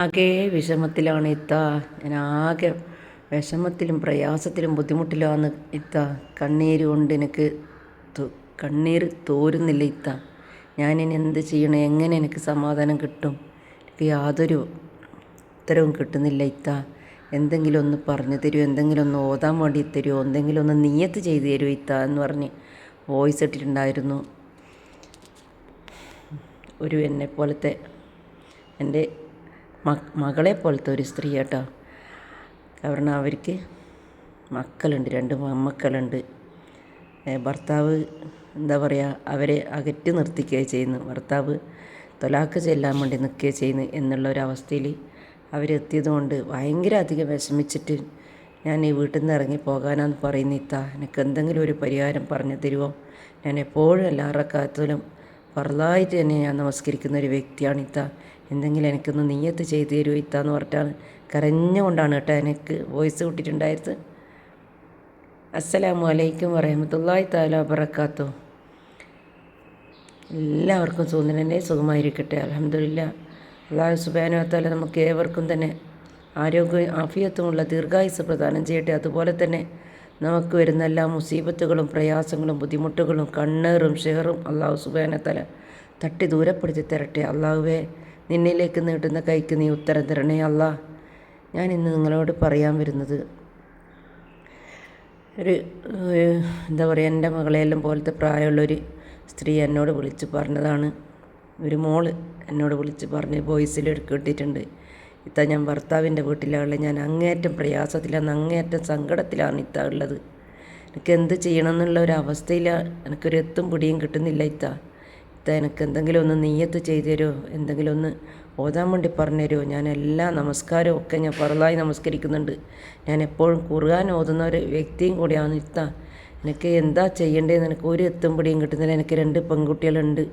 ആകെ വിഷമത്തിലാണ് ഇത്ത. ഞാൻ ആകെ വിഷമത്തിലും പ്രയാസത്തിലും ബുദ്ധിമുട്ടിലാണ് ഇത്ത. കണ്ണീര് കൊണ്ട് എനിക്ക് കണ്ണീർ തോരുന്നില്ല ഇത്ത. ഞാനിനി എന്ത് ചെയ്യണം? എങ്ങനെ എനിക്ക് സമാധാനം കിട്ടും? എനിക്ക് യാതൊരു ഉത്തരവും കിട്ടുന്നില്ല ഇത്ത. എന്തെങ്കിലും ഒന്ന് പറഞ്ഞു തരുമോ? എന്തെങ്കിലും ഒന്ന് ഓതാൻ വേണ്ടി തരുമോ? എന്തെങ്കിലും ഒന്ന് നിയ്യത്ത് ചെയ്ത് തരുമോ ഇത്ത എന്ന് പറഞ്ഞ് വോയിസ് ഇട്ടിട്ടുണ്ടായിരുന്നു. ഒരു എന്നെപ്പോലത്തെ എൻ്റെ മകളെ പോലത്തെ ഒരു സ്ത്രീ കേട്ടോ. കാരണം അവർക്ക് മക്കളുണ്ട്, 2 മക്കളുണ്ട്. ഭർത്താവ് എന്താ പറയുക, അവരെ അകറ്റി നിർത്തിക്കുകയാണ് ചെയ്യുന്നത്. ഭർത്താവ് തൊലാക്ക് ചെല്ലാൻ വേണ്ടി നിൽക്കുകയാണ് ചെയ്യുന്നത് എന്നുള്ളൊരവസ്ഥയിൽ അവരെത്തിയത് കൊണ്ട് ഭയങ്കര അധികം വിഷമിച്ചിട്ട് ഞാൻ ഈ വീട്ടിൽ നിന്ന് ഇറങ്ങി പോകാനാന്ന് പറയുന്നിത്ത. എനിക്ക് എന്തെങ്കിലും ഒരു പരിഹാരം പറഞ്ഞു തരുമോ? ഞാൻ എപ്പോഴും എല്ലാ റക്അത്തിലും ഫർളായിട്ട് തന്നെ ഞാൻ നമസ്കരിക്കുന്ന ഒരു വ്യക്തിയാണിത്ത. എന്തെങ്കിലും എനിക്കൊന്ന് നിയ്യത്ത് ചെയ്ത് തരുമോ ഇത്ത എന്ന് പറഞ്ഞിട്ടാണ്, കരഞ്ഞുകൊണ്ടാണ് കേട്ടോ എനിക്ക് വോയിസ് വിട്ടിട്ടുണ്ടായത്. അസ്സലാമു അലൈക്കും വറഹ്മത്തുള്ളാഹി തആല വബറകാത്തു. എല്ലാവർക്കും സുഖം സുഖമായിരിക്കട്ടെ. അൽഹംദുലില്ലാഹ്. അല്ലാഹു സുബ്ഹാനഹു വ തആല നമുക്ക് ഏവർക്കും തന്നെ ആരോഗ്യവും ആഫിയത്തുമുള്ള ദീർഘായുസ്സ് പ്രദാനം ചെയ്യട്ടെ. അതുപോലെ തന്നെ നമുക്ക് വരുന്ന എല്ലാ മുസീബത്തുകളും പ്രയാസങ്ങളും ബുദ്ധിമുട്ടുകളും കണ്ണേറും ഷെയറും അല്ലാഹു സുബ്ഹാനഹു വ തആല തട്ടി ദൂരപ്പെടുത്തി തരട്ടെ. അല്ലാഹുവേ, നിന്നിലേക്ക് നീട്ടുന്ന കൈക്ക് നീ ഉത്തരം തരണേ അല്ലാ. ഞാൻ ഇന്ന് നിങ്ങളോട് പറയാൻ വരുന്നത് ഒരു എന്താ പറയുക, എൻ്റെ മകളെല്ലാം പോലത്തെ പ്രായമുള്ളൊരു സ്ത്രീ എന്നോട് വിളിച്ച് പറഞ്ഞതാണ്. ഒരു മോള് എന്നോട് വിളിച്ച് പറഞ്ഞ് വോയിസിൽ കേട്ടിട്ടുണ്ട്. ഇത്ത, ഞാൻ ഭർത്താവിൻ്റെ വീട്ടിലാണ്, ഞാൻ അങ്ങേയറ്റം പ്രയാസത്തിലാണ്, അങ്ങേയറ്റം സങ്കടത്തിലാണ് ഇത്ത ഉള്ളത്. എനിക്ക് എന്ത് ചെയ്യണം എന്നുള്ള ഒരു അവസ്ഥയിലാണ്. എനിക്കൊരു എത്തും പിടിയും കിട്ടുന്നില്ല ഇത്ത. എനിക്ക് എന്തെങ്കിലും ഒന്ന് നിയ്യത്ത് ചെയ്തു തരുമോ? എന്തെങ്കിലും ഒന്ന് ഓതാൻ വേണ്ടി പറഞ്ഞു തരുമോ? ഞാൻ എല്ലാ നമസ്കാരവും ഒക്കെ ഞാൻ ഫർളായി നമസ്കരിക്കുന്നുണ്ട്. ഞാൻ എപ്പോഴും ഖുർആൻ ഓതുന്ന ഒരു വ്യക്തിയും കൂടിയാണ് ഇത്ത. എനിക്ക് എന്താ ചെയ്യേണ്ടതെന്ന് എനിക്ക് ഒരു എത്തും പിടിയും കിട്ടുന്നില്ല. എനിക്ക് 2 പെൺകുട്ടികളുണ്ട്.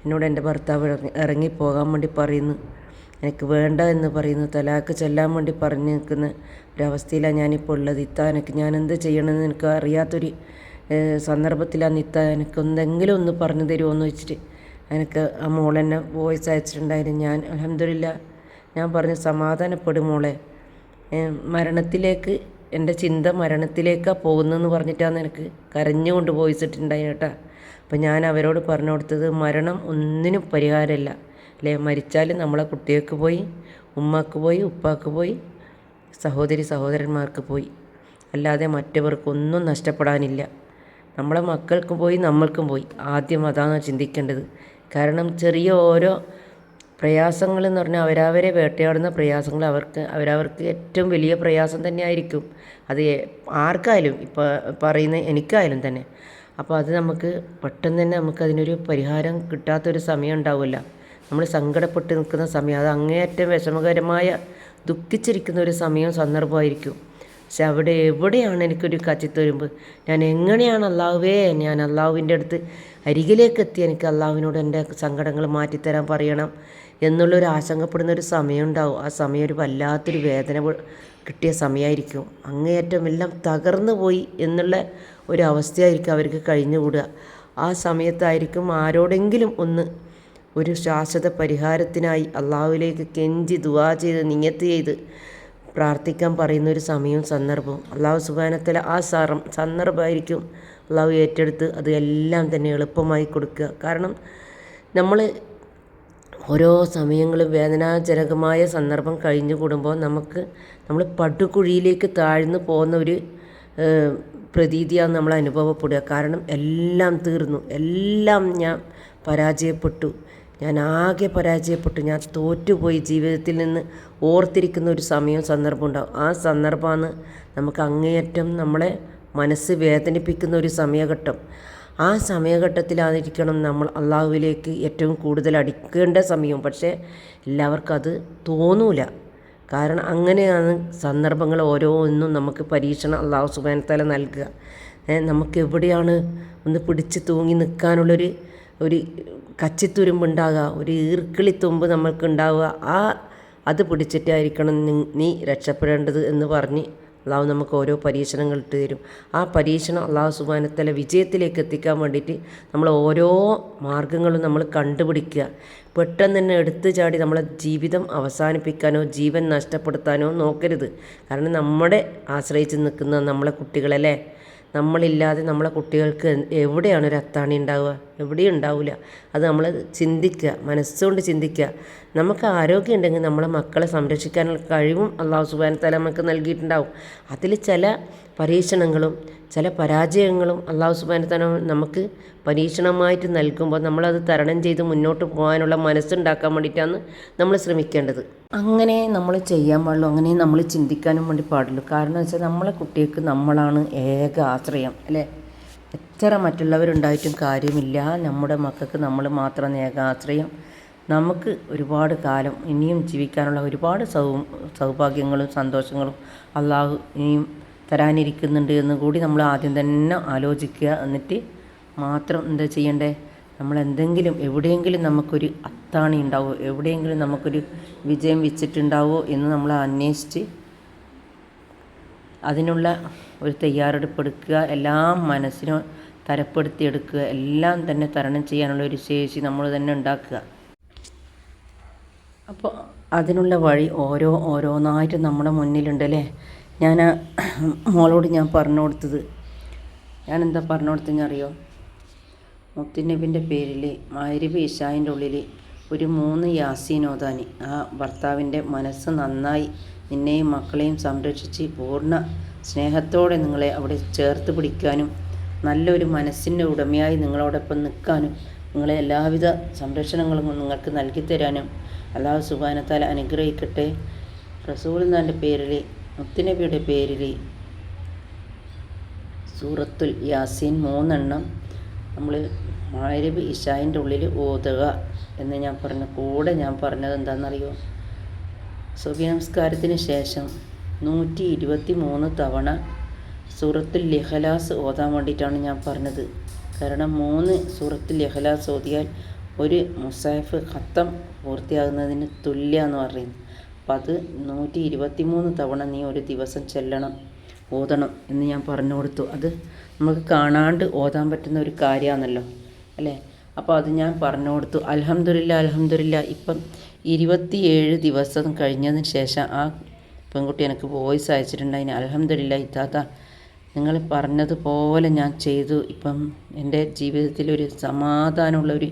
എന്നോട് എൻ്റെ ഭർത്താവ് ഇറങ്ങിപ്പോകാൻ വേണ്ടി പറയുന്നു. എനിക്ക് വേണ്ട എന്ന് പറയുന്നു. തലാക്ക് ചെല്ലാൻ വേണ്ടി പറഞ്ഞു നിൽക്കുന്ന ഒരവസ്ഥയിലാണ് ഞാനിപ്പോൾ ഉള്ളത് ഇത്ത. ഞാൻ എന്ത് ചെയ്യണമെന്ന് എനിക്ക് അറിയാത്തൊരു സന്ദർഭത്തിലാണ് ഇത്ത. എനിക്കെന്തെങ്കിലും ഒന്ന് പറഞ്ഞു തരുമോ എന്ന് വെച്ചിട്ട് എനിക്ക് ആ മോളെന്നെ വോയിസ് അയച്ചിട്ടുണ്ടായിരുന്നു. ഞാൻ അൽഹംദുലില്ലാഹ് ഞാൻ പറഞ്ഞു, സമാധാനപ്പെടും മോളെ, മരണത്തിലേക്ക് എൻ്റെ ചിന്ത മരണത്തിലേക്കാണ് പോകുന്നതെന്ന് പറഞ്ഞിട്ടാണ് എനിക്ക് കരഞ്ഞുകൊണ്ട് വോയിസ് ഇട്ടിട്ടുണ്ടായി കേട്ടോ. അപ്പം ഞാൻ അവരോട് പറഞ്ഞു കൊടുത്തത്, മരണം ഒന്നിനും പരിഹാരമല്ല അല്ലേ. മരിച്ചാൽ നമ്മളെ കുട്ടികൾക്ക് പോയി, ഉമ്മക്ക് പോയി, ഉപ്പാക്ക് പോയി, സഹോദരന്മാർക്ക് പോയി, അല്ലാതെ മറ്റവർക്കൊന്നും നഷ്ടപ്പെടാനില്ല. നമ്മളെ മക്കൾക്കും പോയി, നമ്മൾക്കും പോയി. ആദ്യം അതാണ് ചിന്തിക്കേണ്ടത്. കാരണം ചെറിയ ഓരോ പ്രയാസങ്ങളെന്ന് പറഞ്ഞാൽ അവരവരെ വേട്ടയാടുന്ന പ്രയാസങ്ങൾ അവരവർക്ക് ഏറ്റവും വലിയ പ്രയാസം തന്നെയായിരിക്കും. അത് ആർക്കായാലും, ഇപ്പോൾ പറയുന്ന എനിക്കായാലും തന്നെ. അപ്പോൾ അത് നമുക്ക് പെട്ടെന്ന് തന്നെ നമുക്കതിനൊരു പരിഹാരം കിട്ടാത്തൊരു സമയം ഉണ്ടാവില്ല. നമ്മൾ സങ്കടപ്പെട്ട് നിൽക്കുന്ന സമയം, അത് അങ്ങേയറ്റം വിഷമകരമായ ദുഃഖിച്ചിരിക്കുന്ന ഒരു സമയവും സന്ദർഭമായിരിക്കും. പക്ഷെ എവിടെയാണ് എനിക്കൊരു കച്ചിത്തുരുമ്പ്? ഞാൻ എങ്ങനെയാണ് അള്ളാഹുവേ, ഞാൻ അള്ളാഹുവിൻ്റെ അടുത്ത് അരികിലേക്ക് എത്തി എനിക്ക് അള്ളാഹുവിനോട് എൻ്റെ സങ്കടങ്ങൾ മാറ്റിത്തരാൻ പറയണം എന്നുള്ളൊരു ആശങ്കപ്പെടുന്ന ഒരു സമയം ഉണ്ടാവും. ആ സമയം ഒരു വല്ലാത്തൊരു വേദന കിട്ടിയ സമയമായിരിക്കും. അങ്ങേയറ്റം എല്ലാം തകർന്നു പോയി എന്നുള്ള ഒരു അവസ്ഥയായിരിക്കും അവർക്ക് കഴിഞ്ഞുകൂടുക. ആ സമയത്തായിരിക്കും ആരോടെങ്കിലും ഒരു ശാശ്വത പരിഹാരത്തിനായി അള്ളാഹുവിലേക്ക് കെഞ്ചി ദുആ ചെയ്ത് നിയ്യത്ത് ചെയ്ത് പ്രാർത്ഥിക്കാൻ പറയുന്നൊരു സമയവും സന്ദർഭവും അള്ളാഹു സുബ്ഹാനഹു വ തആല ആ സന്ദർഭമായിരിക്കും അള്ളാഹു ഏറ്റെടുത്ത് അത് എല്ലാം തന്നെ എളുപ്പമായി കൊടുക്കുക. കാരണം നമ്മൾ ഓരോ സമയങ്ങളും വേദനാജനകമായ സന്ദർഭം കഴിഞ്ഞു കൂടുമ്പോൾ നമ്മൾ പടുകുഴിയിലേക്ക് താഴ്ന്നു പോകുന്ന ഒരു പ്രതീതിയാണ് നമ്മൾ അനുഭവപ്പെടുക. കാരണം എല്ലാം തീർന്നു, എല്ലാം ഞാൻ പരാജയപ്പെട്ടു, ഞാൻ ആകെ പരാജയപ്പെട്ടു, ഞാൻ തോറ്റുപോയി, ജീവിതത്തിൽ നിന്ന് ഓർത്തിരിക്കുന്ന ഒരു സമയവും സന്ദർഭം ഉണ്ടാകും. ആ സന്ദർഭമാണ് നമുക്ക് അങ്ങേയറ്റം നമ്മളെ മനസ്സ് വേദനിപ്പിക്കുന്ന ഒരു സമയഘട്ടം. ആ സമയഘട്ടത്തിലായിരിക്കണം നമ്മൾ അള്ളാഹുവിലേക്ക് ഏറ്റവും കൂടുതൽ അടുക്കേണ്ട സമയം. പക്ഷേ എല്ലാവർക്കും അത് തോന്നൂല. കാരണം അങ്ങനെയാണ് സന്ദർഭങ്ങൾ ഓരോന്നും നമുക്ക് പരീക്ഷണം അള്ളാഹു സുബ്ഹാനഹു വ തആല നൽകുക. നമുക്ക് എവിടെയാണ് ഒന്ന് പിടിച്ച് തൂങ്ങി നിൽക്കാനുള്ളൊരു കച്ചിത്തുരുമ്പുണ്ടാകുക, ഒരു ഈർക്കിളിത്തുമ്പ് നമ്മൾക്ക് ഉണ്ടാവുക. അത് പിടിച്ചിട്ടായിരിക്കണം നീ രക്ഷപ്പെടേണ്ടത് എന്ന് പറഞ്ഞ് അള്ളാഹു നമുക്ക് ഓരോ പരീക്ഷണങ്ങൾ ഇട്ട് തരും. ആ പരീക്ഷണം അള്ളാഹു സുബ്ഹാനഹു വ തആല വിജയത്തിലേക്ക് എത്തിക്കാൻ വേണ്ടിയിട്ട് നമ്മൾ ഓരോ മാർഗങ്ങളും നമ്മൾ കണ്ടുപിടിക്കുക. പെട്ടെന്ന് തന്നെ എടുത്തു ചാടി നമ്മളെ ജീവിതം അവസാനിപ്പിക്കാനോ ജീവൻ നഷ്ടപ്പെടുത്താനോ നോക്കരുത്. കാരണം നമ്മുടെ ആശ്രയിച്ച് നിൽക്കുന്ന നമ്മളെ കുട്ടികളല്ലേ. നമ്മളില്ലാതെ നമ്മളെ കുട്ടികൾക്ക് എവിടെയാണ് ഒരു അത്താണി ഉണ്ടാവുക? എവിടെയും ഉണ്ടാവില്ല. അത് നമ്മൾ ചിന്തിക്കുക, മനസ്സുകൊണ്ട് ചിന്തിക്കുക. നമുക്ക് ആരോഗ്യം ഉണ്ടെങ്കിൽ നമ്മളെ മക്കളെ സംരക്ഷിക്കാനുള്ള കഴിവും അള്ളാഹു സുബ്ഹാനഹു വ തആല നമുക്ക് നൽകിയിട്ടുണ്ടാവും. അതിൽ ചില പരീക്ഷണങ്ങളും ചില പരാജയങ്ങളും അള്ളാഹു സുബ്ഹാനഹു വ തആല നമുക്ക് പരീക്ഷണമായിട്ട് നൽകുമ്പോൾ നമ്മളത് തരണം ചെയ്ത് മുന്നോട്ട് പോകാനുള്ള മനസ്സുണ്ടാക്കാൻ വേണ്ടിയിട്ടാണ് നമ്മൾ ശ്രമിക്കേണ്ടത്. അങ്ങനെ നമ്മൾ ചെയ്യാൻ പാടുള്ളൂ, അങ്ങനെ നമ്മൾ ചിന്തിക്കാനും വേണ്ടി പാടുള്ളൂ. കാരണം വെച്ചാൽ നമ്മളെ കുട്ടികൾക്ക് നമ്മളാണ് ഏക ആശ്രയം അല്ലേ. എത്ര മറ്റുള്ളവരുണ്ടായിട്ടും കാര്യമില്ല, നമ്മുടെ മക്കൾക്ക് നമ്മൾ മാത്രമാണ് ഏക ആശ്രയം. നമുക്ക് ഒരുപാട് കാലം ഇനിയും ജീവിക്കാനുള്ള ഒരുപാട് സൗഭാഗ്യങ്ങളും സന്തോഷങ്ങളും അള്ളാഹു ഇനിയും തരാനിരിക്കുന്നുണ്ട് എന്ന് കൂടി നമ്മൾ ആദ്യം തന്നെ ആലോചിക്കുക. എന്നിട്ട് മാത്രം എന്താ ചെയ്യണ്ടേ, നമ്മളെന്തെങ്കിലും എവിടെയെങ്കിലും നമുക്കൊരു അത്താണി ഉണ്ടാവുമോ, എവിടെയെങ്കിലും നമുക്കൊരു വിജയം വെച്ചിട്ടുണ്ടാവുമോ എന്ന് നമ്മൾ അന്വേഷിച്ച് അതിനുള്ള ഒരു തയ്യാറെടുപ്പെടുക്കുക. എല്ലാം മനസ്സിനെ തരപ്പെടുത്തിയെടുക്കുക. എല്ലാം തന്നെ തരണം ചെയ്യാനുള്ള ഒരു ശേഷി നമ്മൾ തന്നെ ഉണ്ടാക്കുക. അപ്പോൾ അതിനുള്ള വഴി ഓരോന്നായിട്ട് നമ്മുടെ മുന്നിലുണ്ട് അല്ലേ. ഞാൻ മോളോട് ഞാൻ പറഞ്ഞു കൊടുത്തത്, ഞാനെന്താ പറഞ്ഞു കൊടുത്തതെന്ന് അറിയോ? മുത്തുനബിൻ്റെ പേരിൽ മഗ്‌രിബ് ഇശായിൻ്റെ ഉള്ളിൽ ഒരു 3 യാസീൻ ഓതാൻ, ആ ഭർത്താവിൻ്റെ മനസ്സ് നന്നായി നിന്നെയും മക്കളെയും സംരക്ഷിച്ച് പൂർണ്ണ സ്നേഹത്തോടെ നിങ്ങളെ അവിടെ ചേർത്ത് പിടിക്കാനും നല്ലൊരു മനസ്സിൻ്റെ ഉടമയായി നിങ്ങളോടൊപ്പം നിൽക്കാനും നിങ്ങളെ എല്ലാവിധ സംരക്ഷണങ്ങളും നിങ്ങൾക്ക് നൽകിത്തരാനും അല്ലാഹു സുബ്ഹാനഹു വ തആല അനുഗ്രഹിക്കട്ടെ. റസൂലുള്ളാഹിൻ്റെ പേരിൽ മുത്തുനബിയുടെ പേരിൽ സൂറത്തുൽ യാസീൻ 3 എണ്ണം നമ്മൾ മഗ്‌രിബ് ഇശായിൻ്റെ ഉള്ളിൽ ഓതുക എന്ന് ഞാൻ പറഞ്ഞു. കൂടെ ഞാൻ പറഞ്ഞത് എന്താണെന്നറിയോ? സുബ്ഹി നമസ്കാരത്തിന് ശേഷം 123 തവണ സൂറത്തുൽ ഇഖ്ലാസ് ഓതാൻ വേണ്ടിയിട്ടാണ് ഞാൻ പറഞ്ഞത്. കാരണം 3 സൂറത്തുൽ ഇഖ്ലാസ് ഓതിയാൽ ഒരു മുസാഫ് ഖത്തം പൂർത്തിയാകുന്നതിന് തുല്യമെന്ന് പറയുന്നു. അപ്പം അത് 123 തവണ നീ ഒരു ദിവസം ചെല്ലണം, ഓതണം എന്ന് ഞാൻ പറഞ്ഞു കൊടുത്തു. അത് നമുക്ക് കാണാണ്ട് ഓതാൻ പറ്റുന്ന ഒരു കാര്യമാണല്ലോ അല്ലേ. അപ്പോൾ അത് ഞാൻ പറഞ്ഞു കൊടുത്തു. അൽഹംദുലില്ലാ ഇപ്പം 27 ദിവസം കഴിഞ്ഞതിന് ശേഷം ആ പെൺകുട്ടി എനിക്ക് വോയിസ് അയച്ചിട്ടുണ്ടായിന്. അൽഹംദുലില്ലാ ഇത്താത്ത, നിങ്ങൾ പറഞ്ഞതുപോലെ ഞാൻ ചെയ്തു. ഇപ്പം എൻ്റെ ജീവിതത്തിലൊരു സമാധാനമുള്ളൊരു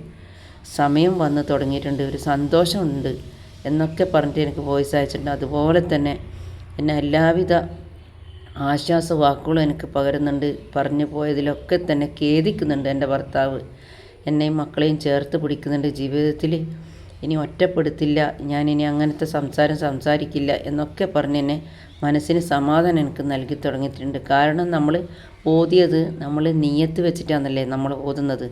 സമയം വന്ന് തുടങ്ങിയിട്ടുണ്ട്, ഒരു സന്തോഷമുണ്ട് എന്നൊക്കെ പറഞ്ഞിട്ട് എനിക്ക് വോയിസ് അയച്ചിട്ടുണ്ട്. അതുപോലെ തന്നെ എന്നെ എല്ലാവിധ ആശ്വാസ വാക്കുകളും എനിക്ക് പകരുന്നുണ്ട്. പറഞ്ഞു പോയതിലൊക്കെ തന്നെ ഖേദിക്കുന്നുണ്ട് എൻ്റെ ഭർത്താവ്. എന്നെയും മക്കളെയും ചേർത്ത് പിടിക്കുന്നുണ്ട്. ജീവിതത്തിൽ ഇനി ഒറ്റപ്പെടുത്തില്ല, ഞാനിനി അങ്ങനത്തെ സംസാരിക്കില്ല എന്നൊക്കെ പറഞ്ഞ് എന്നെ മനസ്സിന് സമാധാനം എനിക്ക് നൽകി തുടങ്ങിയിട്ടുണ്ട്. കാരണം നമ്മൾ ഓതിയത് നമ്മൾ നിയ്യത്ത് വെച്ചിട്ടാണല്ലേ നമ്മൾ ഓതുന്നത്.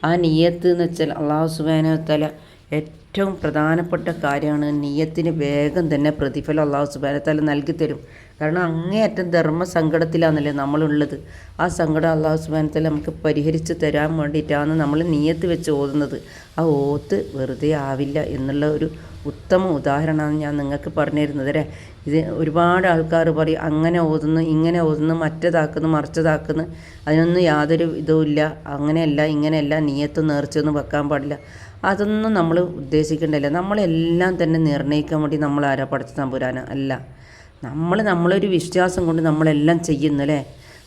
ആ നിയ്യത്ത് എന്ന് വെച്ചാൽ അല്ലാഹു സുബ്ഹാനഹു വ തആല ഏറ്റവും പ്രധാനപ്പെട്ട കാര്യമാണ്. നിയ്യത്തിന് വേഗം തന്നെ പ്രതിഫലം അല്ലാഹു സുബ്ഹാനഹു വ തആല നൽകി തരും. കാരണം അങ്ങേയറ്റം ധർമ്മസങ്കടത്തിലാണല്ലേ നമ്മളുള്ളത്. ആ സങ്കടം അല്ലാഹു സുബ്ഹാനഹു വ തആല നമുക്ക് പരിഹരിച്ച് തരാൻ വേണ്ടിയിട്ടാണ് നമ്മൾ നിയ്യത്ത് വെച്ച് ഓതുന്നത്. ആ ഓത്ത് വെറുതെ ആവില്ല എന്നുള്ള ഒരു ഉത്തമ ഉദാഹരണമാണ് ഞാൻ നിങ്ങൾക്ക് പറഞ്ഞു തരുന്നത് അല്ലേ. ഇത് ഒരുപാട് ആൾക്കാർ പറയും അങ്ങനെ ഓതുന്നു, ഇങ്ങനെ ഓതുന്നു, മറ്റേതാക്കുന്നു, മറിച്ചതാക്കുന്നു, അതിനൊന്നും യാതൊരു ഇതുമില്ല, അങ്ങനെയല്ല ഇങ്ങനെയല്ല, നിയ്യത്ത് നേർച്ചയൊന്നും വെക്കാൻ പാടില്ല. അതൊന്നും നമ്മൾ ഉദ്ദേശിക്കേണ്ടല്ല. നമ്മളെല്ലാം തന്നെ നിർണ്ണയിക്കാൻ വേണ്ടി നമ്മൾ ആരാ പഠിച്ച തമ്പുരാന അല്ല. നമ്മളൊരു വിശ്വാസം കൊണ്ട് നമ്മളെല്ലാം ചെയ്യുന്നു അല്ലേ.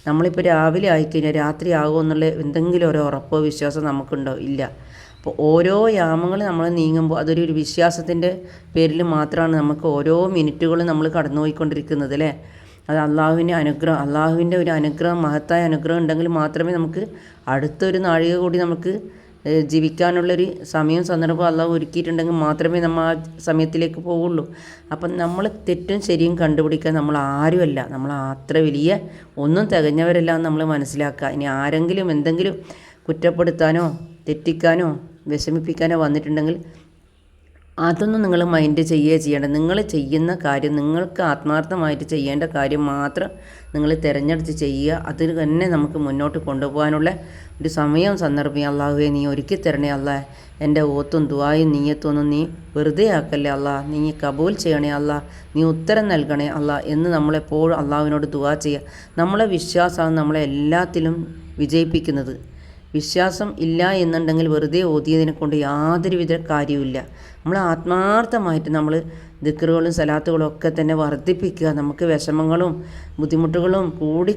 നമ്മളിപ്പോൾ രാവിലെ ആയിക്കഴിഞ്ഞാൽ രാത്രി ആകുമെന്നുള്ള എന്തെങ്കിലും ഒരു ഉറപ്പോ വിശ്വാസം നമുക്കുണ്ടോ? ഇല്ല. അപ്പോൾ ഓരോ യാമങ്ങൾ നമ്മൾ നീങ്ങുമ്പോൾ അതൊരു വിശ്വാസത്തിൻ്റെ പേരിൽ മാത്രമാണ് നമുക്ക് ഓരോ മിനിറ്റുകളും നമ്മൾ കടന്നുപോയിക്കൊണ്ടിരിക്കുന്നത് അല്ലേ. അത് അള്ളാഹുവിൻ്റെ ഒരു അനുഗ്രഹം, മഹത്തായ അനുഗ്രഹം ഉണ്ടെങ്കിൽ മാത്രമേ നമുക്ക് അടുത്തൊരു നാഴിക കൂടി നമുക്ക് ജീവിക്കാനുള്ളൊരു സമയം സന്ദർഭം അള്ളാഹു ഒരുക്കിയിട്ടുണ്ടെങ്കിൽ മാത്രമേ നമ്മൾ ആ സമയത്തിലേക്ക് പോവുള്ളൂ. അപ്പം നമ്മൾ തെറ്റും ശരിയും കണ്ടുപിടിക്കാൻ നമ്മൾ ആരുമല്ല, നമ്മൾ അത്ര വലിയ ഒന്നും തികഞ്ഞവരല്ല എന്ന് നമ്മൾ മനസ്സിലാക്കുക. ഇനി ആരെങ്കിലും എന്തെങ്കിലും കുറ്റപ്പെടുത്താനോ തെറ്റിക്കാനോ വിഷമിപ്പിക്കാനോ വന്നിട്ടുണ്ടെങ്കിൽ അതൊന്നും നിങ്ങൾ മൈൻഡ് ചെയ്യേണ്ട. നിങ്ങൾ ചെയ്യുന്ന കാര്യം, നിങ്ങൾക്ക് ആത്മാർത്ഥമായിട്ട് ചെയ്യേണ്ട കാര്യം മാത്രം നിങ്ങൾ തിരഞ്ഞെടുത്ത് ചെയ്യുക. അതിൽ തന്നെ നമുക്ക് മുന്നോട്ട് കൊണ്ടുപോകാനുള്ള ഒരു സമയവും സന്ദർഭം അള്ളാഹുവേ നീ ഒരുക്കി തരണേ അല്ലാ. എൻ്റെ ഓത്തും ദുആയും നീയത്തൊന്നും നീ വെറുതെ ആക്കല്ലേ അല്ലാ. നീ കബൂൽ ചെയ്യണേ അല്ലാ. നീ ഉത്തരം നൽകണേ അല്ലാ എന്ന് നമ്മളെപ്പോഴും അള്ളാഹുവിനോട് ദുആ ചെയ്യുക. നമ്മളെ വിശ്വാസമാണ് നമ്മളെ എല്ലാത്തിലും വിജയിപ്പിക്കുന്നത്. വിശ്വാസം ഇല്ല എന്നുണ്ടെങ്കിൽ വെറുതെ ഓതിയതിനെ കൊണ്ട് യാതൊരുവിധ കാര്യവുമില്ല. നമ്മൾ ആത്മാർത്ഥമായിട്ട് നമ്മൾ ദിക്റുകളും സലാത്തുകളും ഒക്കെ തന്നെ വർദ്ധിപ്പിക്കുക. നമുക്ക് വിഷമങ്ങളും ബുദ്ധിമുട്ടുകളും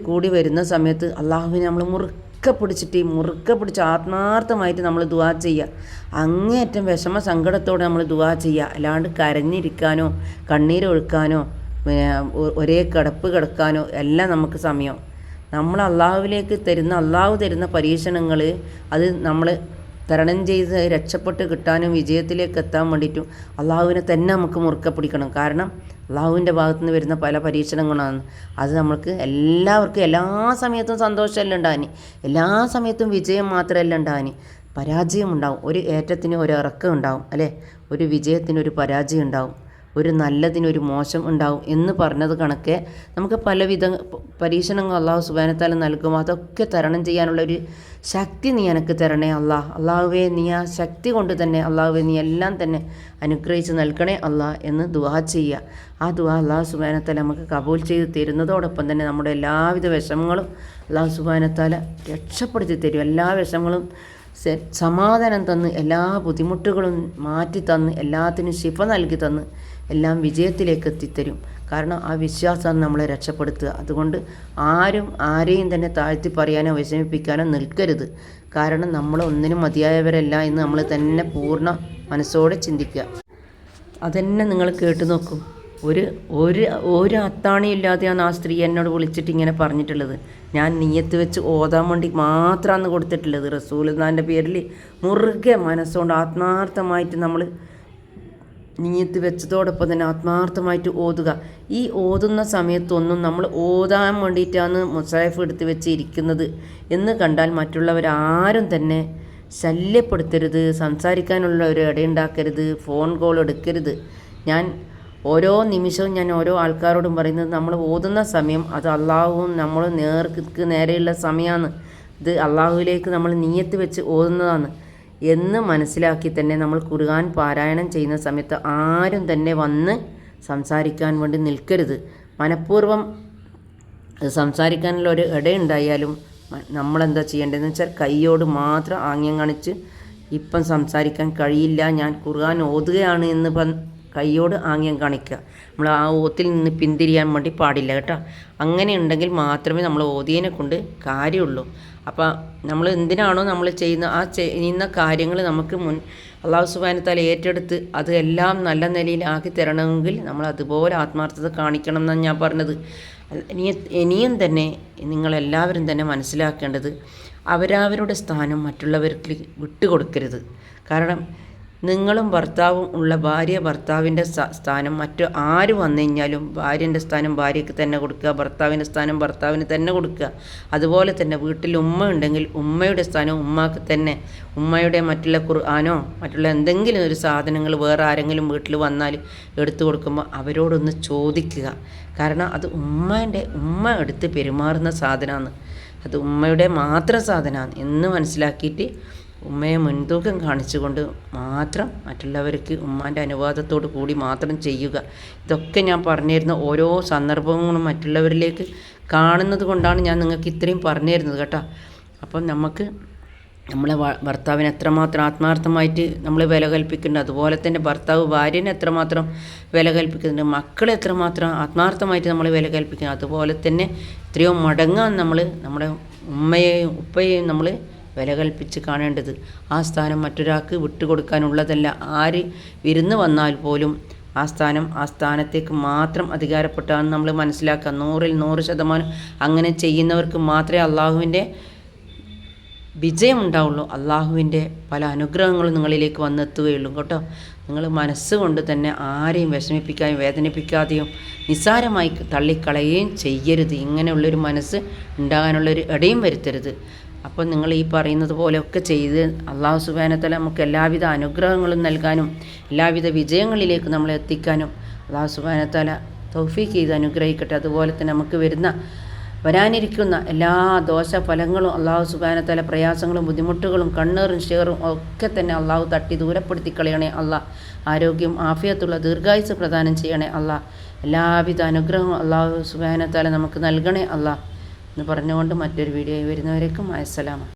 കൂടി വരുന്ന സമയത്ത് അള്ളാഹുവിനെ നമ്മൾ മുറുക്കെ പിടിച്ച് ആത്മാർത്ഥമായിട്ട് നമ്മൾ ദുആ ചെയ്യുക. അങ്ങേയറ്റം വിഷമ സങ്കടത്തോടെ നമ്മൾ ദുആ ചെയ്യുക. അല്ലാണ്ട് കരഞ്ഞിരിക്കാനോ കണ്ണീരൊഴുക്കാനോ ഒരേ കിടക്കാനോ എല്ലാം നമുക്ക് സമയം. നമ്മൾ അള്ളാഹുവിലേക്ക് അള്ളാഹു തരുന്ന പരീക്ഷണങ്ങൾ അത് നമ്മൾ തരണം ചെയ്ത് രക്ഷപ്പെട്ട് കിട്ടാനും വിജയത്തിലേക്ക് എത്താൻ വേണ്ടിയിട്ടും അള്ളാഹുവിനെ തന്നെ നമുക്ക് മുറുക്കെ പിടിക്കണം. കാരണം അള്ളാഹുവിൻ്റെ ഭാഗത്തു നിന്ന് വരുന്ന പല പരീക്ഷണങ്ങളാണ്. അത് നമ്മൾക്ക് എല്ലാവർക്കും എല്ലാ സമയത്തും സന്തോഷമല്ല ഉണ്ടാകാൻ, എല്ലാ സമയത്തും വിജയം മാത്രമല്ല ഉണ്ടാകാൻ, പരാജയം ഉണ്ടാവും. ഒരു ഏറ്റത്തിന് ഒരു ഇറക്കം ഉണ്ടാവും അല്ലേ, ഒരു വിജയത്തിന് ഒരു പരാജയം ഉണ്ടാവും, ഒരു നല്ലതിനൊരു മോശം ഉണ്ടാവും എന്ന് പറഞ്ഞത് കണക്കെ നമുക്ക് പലവിധ പരീക്ഷണങ്ങൾ അള്ളാഹു സുബ്ഹാനഹു വ തആല നൽകും. അതൊക്കെ തരണം ചെയ്യാനുള്ളൊരു ശക്തി നീ എനിക്ക് തരണേ അള്ളാഹുവേ. നീ ആ ശക്തി കൊണ്ട് തന്നെ അള്ളാഹുവേ നീ എല്ലാം തന്നെ അനുഗ്രഹിച്ച് നൽകണേ അള്ളാഹ് എന്ന് ദുആ ചെയ്യുക. ആ ദുആ അള്ളാഹു സുബ്ഹാനഹു വ തആല നമുക്ക് കബൂൽ ചെയ്ത് തരുന്നതോടൊപ്പം തന്നെ നമ്മുടെ എല്ലാവിധ വിഷമങ്ങളും അള്ളാഹു സുബ്ഹാനഹു വ തആല രക്ഷപ്പെടുത്തി തരും. എല്ലാ വിഷമങ്ങളും സമാധാനം തന്ന്, എല്ലാ ബുദ്ധിമുട്ടുകളും മാറ്റി തന്ന്, എല്ലാത്തിനും ശിഫ നൽകി തന്ന് എല്ലാം വിജയത്തിലേക്ക് എത്തിത്തരും. കാരണം ആ വിശ്വാസമാണ് നമ്മളെ രക്ഷപ്പെടുത്തുക. അതുകൊണ്ട് ആരെയും തന്നെ താഴ്ത്തി പറയാനോ വിഷമിപ്പിക്കാനോ നിൽക്കരുത്. കാരണം നമ്മൾ ഒന്നിനും മതിയായവരല്ല എന്ന് നമ്മൾ തന്നെ പൂർണ്ണ മനസ്സോടെ ചിന്തിക്കുക. അതന്നെ നിങ്ങൾ കേട്ടു നോക്കൂ. ഒരു അത്താണിയില്ലാതെയാണ് ആ സ്ത്രീ എന്നോട് വിളിച്ചിട്ട് ഇങ്ങനെ പറഞ്ഞിട്ടുള്ളത്. ഞാൻ നിയ്യത്ത് വെച്ച് ഓതാൻ വേണ്ടി മാത്രമാണ് കൊടുത്തിട്ടുള്ളത്. റസൂലുള്ളാഹിൻ്റെ പേരിൽ മുറുകെ മനസ്സുകൊണ്ട് ആത്മാർത്ഥമായിട്ട് നമ്മൾ നിയ്യത്ത് വെച്ചതോടൊപ്പം തന്നെ ആത്മാർത്ഥമായിട്ട് ഓതുക. ഈ ഓതുന്ന സമയത്തൊന്നും നമ്മൾ ഓതാൻ വേണ്ടിയിട്ടാണ് മുസാഹിഫ് എടുത്ത് വെച്ച് ഇരിക്കുന്നത് എന്ന് കണ്ടാൽ മറ്റുള്ളവരാരും തന്നെ ശല്യപ്പെടുത്തരുത്, സംസാരിക്കാനുള്ള ഒരു ഇടയുണ്ടാക്കരുത്, ഫോൺ കോൾ എടുക്കരുത്. ഞാൻ ഓരോ നിമിഷവും ഞാൻ ഓരോ ആൾക്കാരോടും പറയുന്നത് നമ്മൾ ഓതുന്ന സമയം അത് അള്ളാഹുവും നമ്മൾ നേരെയുള്ള സമയമാണ്. ഇത് അള്ളാഹുവിലേക്ക് നമ്മൾ നിയ്യത്ത് വെച്ച് ഓതുന്നതാണ് എന്ന് മനസ്സിലാക്കി തന്നെ നമ്മൾ ഖുർആൻ പാരായണം ചെയ്യുന്ന സമയത്ത് ആരും തന്നെ വന്ന് സംസാരിക്കാൻ വേണ്ടി നിൽക്കരുത്. മനഃപൂർവ്വം സംസാരിക്കാനുള്ള ഒരു ഇടയുണ്ടായാലും നമ്മളെന്താ ചെയ്യേണ്ടതെന്ന് വെച്ചാൽ കൈയോട് മാത്രം ആംഗ്യം കാണിച്ച് ഇപ്പം സംസാരിക്കാൻ കഴിയില്ല, ഞാൻ ഖുർആൻ ഓതുകയാണ് എന്ന് കൈയോട് ആംഗ്യം കാണിക്കുക. നമ്മൾ ആ ഓത്തിൽ നിന്ന് പിന്തിരിയാൻ വേണ്ടി പാടില്ല കേട്ടോ. അങ്ങനെ ഉണ്ടെങ്കിൽ മാത്രമേ നമ്മൾ ഓതിയതിനെ കൊണ്ട് കാര്യമുള്ളൂ. അപ്പോൾ നമ്മൾ എന്തിനാണോ നമ്മൾ ചെയ്യുന്ന കാര്യങ്ങൾ നമുക്ക് അല്ലാഹു സുബ്ഹാനഹു വ തആല ഏറ്റെടുത്ത് അത് എല്ലാം നല്ല നിലയിൽ ആക്കി തരണമെങ്കിൽ നമ്മൾ അതുപോലെ ആത്മാർത്ഥത കാണിക്കണം എന്നാണ് ഞാൻ പറഞ്ഞത്. ഇനിയും തന്നെ നിങ്ങളെല്ലാവരും തന്നെ മനസ്സിലാക്കേണ്ടത് അവരവരുടെ സ്ഥാനം മറ്റുള്ളവർക്ക് വിട്ടുകൊടുക്കരുത്. കാരണം നിങ്ങളും ഭർത്താവും ഉള്ള ഭർത്താവിൻ്റെ സ്ഥാനം മറ്റു ആര് വന്നു കഴിഞ്ഞാലും ഭാര്യൻ്റെ സ്ഥാനം ഭാര്യയ്ക്ക് തന്നെ കൊടുക്കുക, ഭർത്താവിൻ്റെ സ്ഥാനം ഭർത്താവിന് തന്നെ കൊടുക്കുക. അതുപോലെ തന്നെ വീട്ടിൽ ഉമ്മ ഉണ്ടെങ്കിൽ ഉമ്മയുടെ സ്ഥാനം ഉമ്മാക്ക് തന്നെ. ഉമ്മയുടെ മറ്റുള്ള ഖുർആനോ മറ്റുള്ള എന്തെങ്കിലും ഒരു സാധനങ്ങൾ വേറെ ആരെങ്കിലും വീട്ടിൽ വന്നാൽ എടുത്തു കൊടുക്കുമ്പോൾ അവരോടൊന്ന് ചോദിക്കുക. കാരണം അത് ഉമ്മ എടുത്ത് പെരുമാറുന്ന സാധനമാണ്, അത് ഉമ്മയുടെ മാത്രം സാധനമാണ് എന്ന് മനസ്സിലാക്കിയിട്ട് ഉമ്മയെ മുൻതൂക്കം കാണിച്ചുകൊണ്ട് മാത്രം മറ്റുള്ളവർക്ക് ഉമ്മാൻ്റെ അനുവാദത്തോടു കൂടി മാത്രം ചെയ്യുക. ഇതൊക്കെ ഞാൻ പറഞ്ഞിരുന്ന ഓരോ സന്ദർഭങ്ങളും മറ്റുള്ളവരിലേക്ക് കാണുന്നത് കൊണ്ടാണ് ഞാൻ നിങ്ങൾക്ക് ഇത്രയും പറഞ്ഞു തരുന്നത് കേട്ടോ. അപ്പം നമുക്ക് നമ്മളെ ഭർത്താവിനെ എത്രമാത്രം ആത്മാർത്ഥമായിട്ട് നമ്മൾ വില കൽപ്പിക്കുന്നുണ്ട്, അതുപോലെ തന്നെ ഭർത്താവ് ഭാര്യനെ എത്രമാത്രം വില കൽപ്പിക്കുന്നുണ്ട്, മക്കളെ എത്രമാത്രം ആത്മാർത്ഥമായിട്ട് നമ്മൾ വില കൽപ്പിക്കുന്നു, അതുപോലെ തന്നെ എത്രയോ മടങ്ങാണ് നമ്മൾ നമ്മുടെ ഉമ്മയെയും ഉപ്പയെയും നമ്മൾ വില കൽപ്പിച്ച് കാണേണ്ടത്. ആ സ്ഥാനം മറ്റൊരാൾക്ക് വിട്ടുകൊടുക്കാനുള്ളതല്ല. ആര് വിരുന്ന് വന്നാൽ പോലും ആ സ്ഥാനത്തേക്ക് മാത്രം അധികാരപ്പെട്ടാന്ന് നമ്മൾ മനസ്സിലാക്കുക. 100% അങ്ങനെ ചെയ്യുന്നവർക്ക് മാത്രമേ അള്ളാഹുവിൻ്റെ വിജയം ഉണ്ടാവുള്ളൂ. അള്ളാഹുവിൻ്റെ പല അനുഗ്രഹങ്ങളും നിങ്ങളിലേക്ക് വന്നെത്തുകയുള്ളൂ കേട്ടോ. നിങ്ങൾ മനസ്സുകൊണ്ട് തന്നെ ആരെയും വിഷമിപ്പിക്കാതെയും വേദനിപ്പിക്കാതെയും നിസ്സാരമായി തള്ളിക്കളയുകയും ചെയ്യരുത്. ഇങ്ങനെയുള്ളൊരു മനസ്സ് ഉണ്ടാകാനുള്ളൊരു ഇടയും വരുത്തരുത്. അപ്പോൾ നിങ്ങൾ ഈ പറയുന്നത് പോലെയൊക്കെ ചെയ്ത് അല്ലാഹു സുബ്ഹാനഹു വ തആല നമുക്ക് എല്ലാവിധ അനുഗ്രഹങ്ങളും നൽകാനും എല്ലാവിധ വിജയങ്ങളിലേക്ക് നമ്മളെ എത്തിക്കാനും അല്ലാഹു സുബ്ഹാനഹു വ തആല തൗഫീഖ് ചെയ്ത് അനുഗ്രഹിക്കട്ടെ. അതുപോലെ തന്നെ നമുക്ക് വരാനിരിക്കുന്ന എല്ലാ ദോഷഫലങ്ങളും അല്ലാഹു സുബ്ഹാനഹു വ തആല, പ്രയാസങ്ങളും ബുദ്ധിമുട്ടുകളും കണ്ണേറും ഷേറും ഒക്കെ തന്നെ അല്ലാഹു തട്ടി ദൂരപ്പെടുത്തി കളയണേ അല്ലാഹ്. ആരോഗ്യം ആഫിയത്തുള്ള ദീർഘായുസ്സ് പ്രദാനം ചെയ്യണേ അല്ലാഹ്. എല്ലാവിധ അനുഗ്രഹവും അല്ലാഹു സുബ്ഹാനഹു വ തആല നമുക്ക് നൽകണേ അല്ലാഹ് എന്ന് പറഞ്ഞുകൊണ്ട് മറ്റൊരു വീഡിയോയിൽ വരുന്നവരേക്കും അസ്സലാമു